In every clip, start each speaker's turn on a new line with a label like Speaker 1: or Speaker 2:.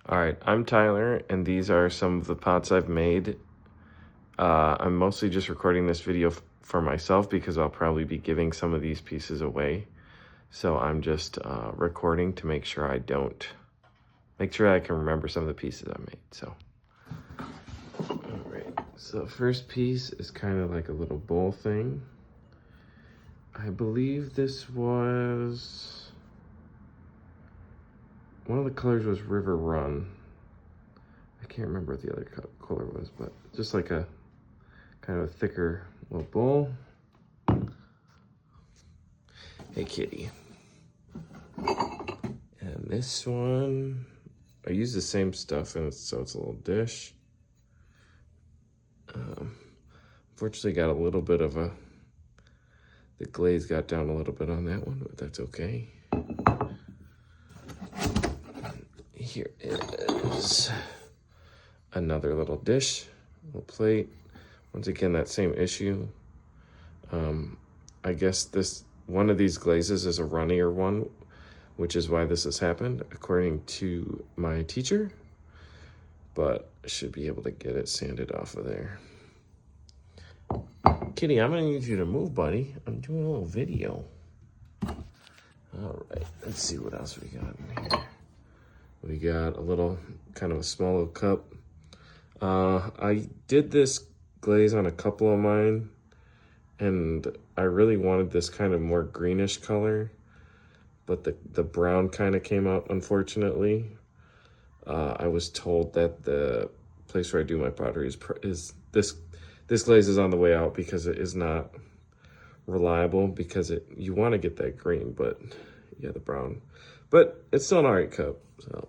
Speaker 1: All right, I'm Tyler, and these are some of the pots I've made. I'm mostly just recording this video for myself because I'll probably be giving some of these pieces away. So I'm just recording to make sure I can remember some of the pieces I made. So, all right, so the first piece is kind of like a little bowl thing. I believe this was, one of the colors was River Run. I can't remember what the other color was, but just like a kind of a thicker little bowl. Hey, kitty. And this one, I use the same stuff, and so it's a little dish. Unfortunately, got a little bit of the glaze got down a little bit on that one, but that's okay. Here is another little dish, little plate. Once again, that same issue. I guess one of these glazes is a runnier one, which is why this has happened, according to my teacher. But I should be able to get it sanded off of there. Kitty, I'm gonna need you to move, buddy. I'm doing a little video. All right, let's see what else we got in here. We got a little, kind of a small little cup. I did this glaze on a couple of mine, and I really wanted this kind of more greenish color, but the brown kind of came out, unfortunately. I was told that the place where I do my pottery is this glaze is on the way out because it is not reliable, because you want to get that green, but yeah, the brown. But it's still an all right cup, so.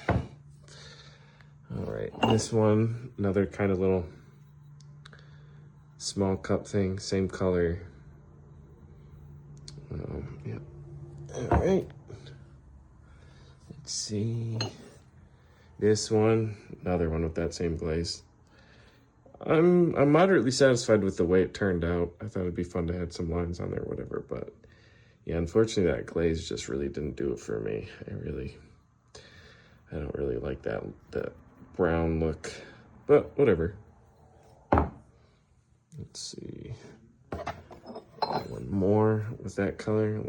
Speaker 1: All right, this one, another kind of little small cup thing, same color. Yeah. All right. Let's see. This one, another one with that same glaze. I'm moderately satisfied with the way it turned out. I thought it'd be fun to add some lines on there, whatever. But yeah, unfortunately, that glaze just really didn't do it for me. I don't really like that brown look, but whatever. Let's see. One more with that color,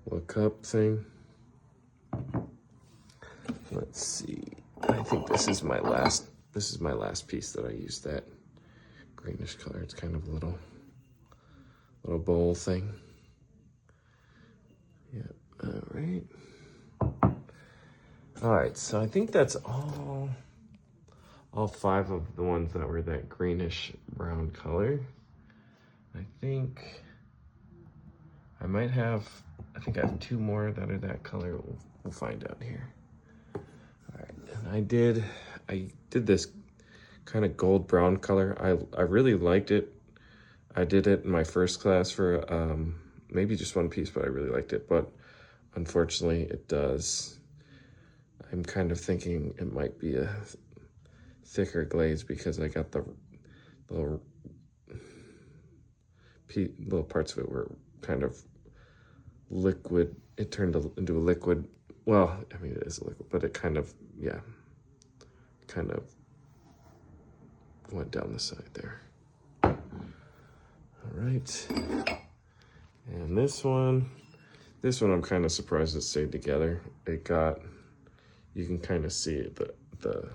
Speaker 1: little cup thing. Let's see. I think this is my last piece that I used, that greenish color. It's kind of a little bowl thing. Yeah. All right, so I think that's all 5 of the ones that were that greenish brown color. I think I have 2 more that are that color. We'll find out here. All right, and I did this kind of gold brown color. I really liked it. I did it in my first class for maybe just one piece, but I really liked it. But unfortunately, it does. I'm kind of thinking it might be a thicker glaze because I got the little parts of it were kind of liquid. It turned into a liquid. Well, I mean, it is a liquid, but it kind of went down the side there. All right. And this one I'm kind of surprised it stayed together. You can kind of see it, the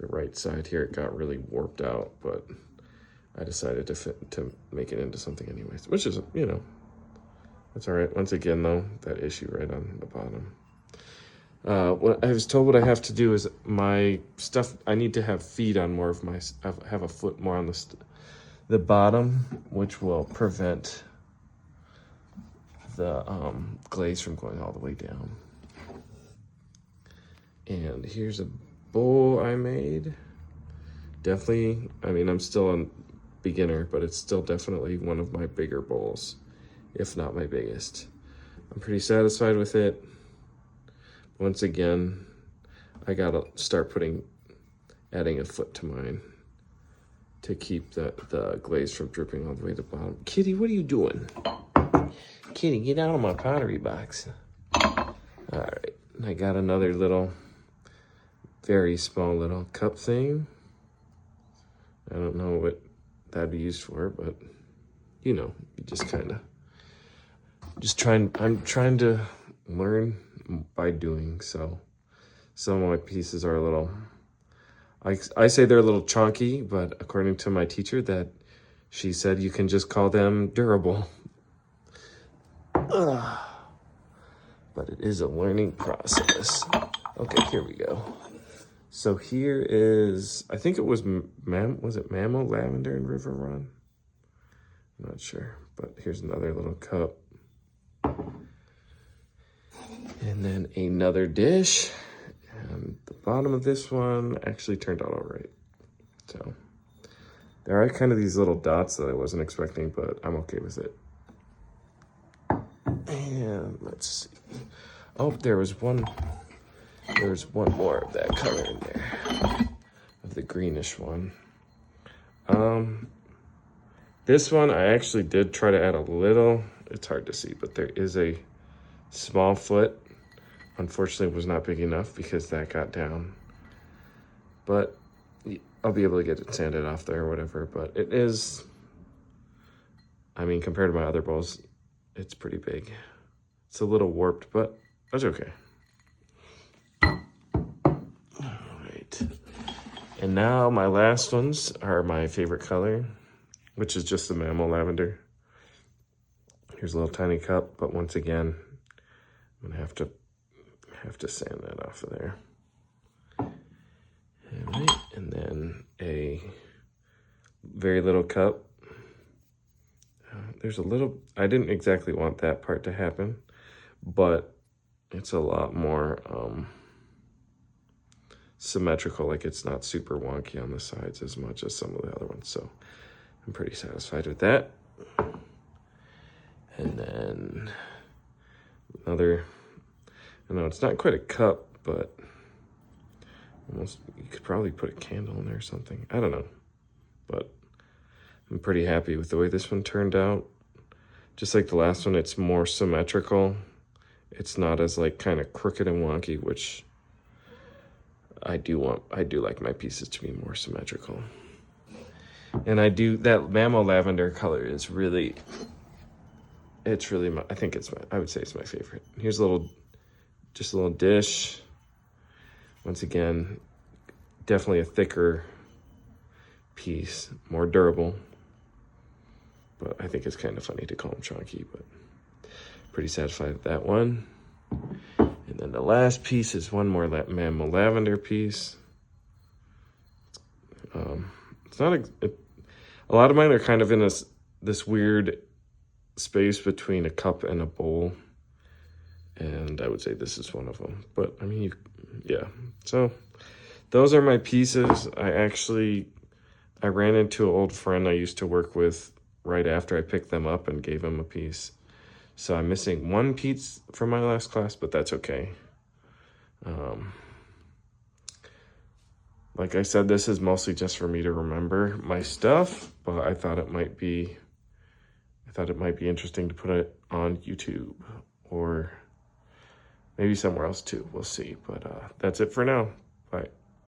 Speaker 1: right side here, it got really warped out, but I decided to make it into something anyways, which is, that's all right. Once again, though, that issue right on the bottom. What I was told what I have to do is my stuff, I need to have feet on more of have a foot more on the bottom, which will prevent the glaze from going all the way down. And here's a bowl I made. Definitely, I mean, I'm still a beginner, but it's still definitely one of my bigger bowls, if not my biggest. I'm pretty satisfied with it. Once again, I gotta start adding a foot to mine to keep the glaze from dripping all the way to the bottom. Kitty, what are you doing? Kitty, get out of my pottery box. All right, I got another little very small little cup thing. I don't know what that'd be used for, but you know, you just kind of, I'm trying to learn by doing. So some of my pieces are a little, I say they're a little chunky, but according to my teacher, that she said you can just call them durable. But it is a learning process. Okay, here we go. So here is, I think it was Mammal Lavender and River Run? I'm not sure, but here's another little cup. And then another dish. And the bottom of this one actually turned out all right. So there are kind of these little dots that I wasn't expecting, but I'm okay with it. And let's see. Oh, there's one more of that color in there, of the greenish one. This one I actually did try to add a little, it's hard to see, but there is a small foot. Unfortunately, it was not big enough because that got down. But I'll be able to get it sanded off there or whatever, but it is, I mean, compared to my other bowls, it's pretty big. It's a little warped, but that's okay. All right. And now my last ones are my favorite color, which is just the Mammal Lavender. Here's a little tiny cup, but once again, I'm gonna have to sand that off of there. All right, and then a very little cup. There's a little, I didn't exactly want that part to happen, but it's a lot more symmetrical, like it's not super wonky on the sides as much as some of the other ones, so I'm pretty satisfied with that. And then another, I know it's not quite a cup, but almost, you could probably put a candle in there or something. I don't know, but I'm pretty happy with the way this one turned out. Just like the last one, it's more symmetrical. It's not as like kind of crooked and wonky, which I do like my pieces to be more symmetrical. And that Mammal Lavender color is really, it's really, I would say it's my favorite. Here's just a little dish. Once again, definitely a thicker piece, more durable. But I think it's kind of funny to call them chunky, but pretty satisfied with that one. And then the last piece is one more Mammal Lavender piece. It's not a lot of mine are kind of in this weird space between a cup and a bowl, and I would say this is one of them. But I mean, yeah. So those are my pieces. I ran into an old friend I used to work with right after I picked them up and gave him a piece. So I'm missing one piece from my last class, but that's okay. Like I said, this is mostly just for me to remember my stuff, but I thought it might be interesting to put it on YouTube or maybe somewhere else too. We'll see. But that's it for now. Bye.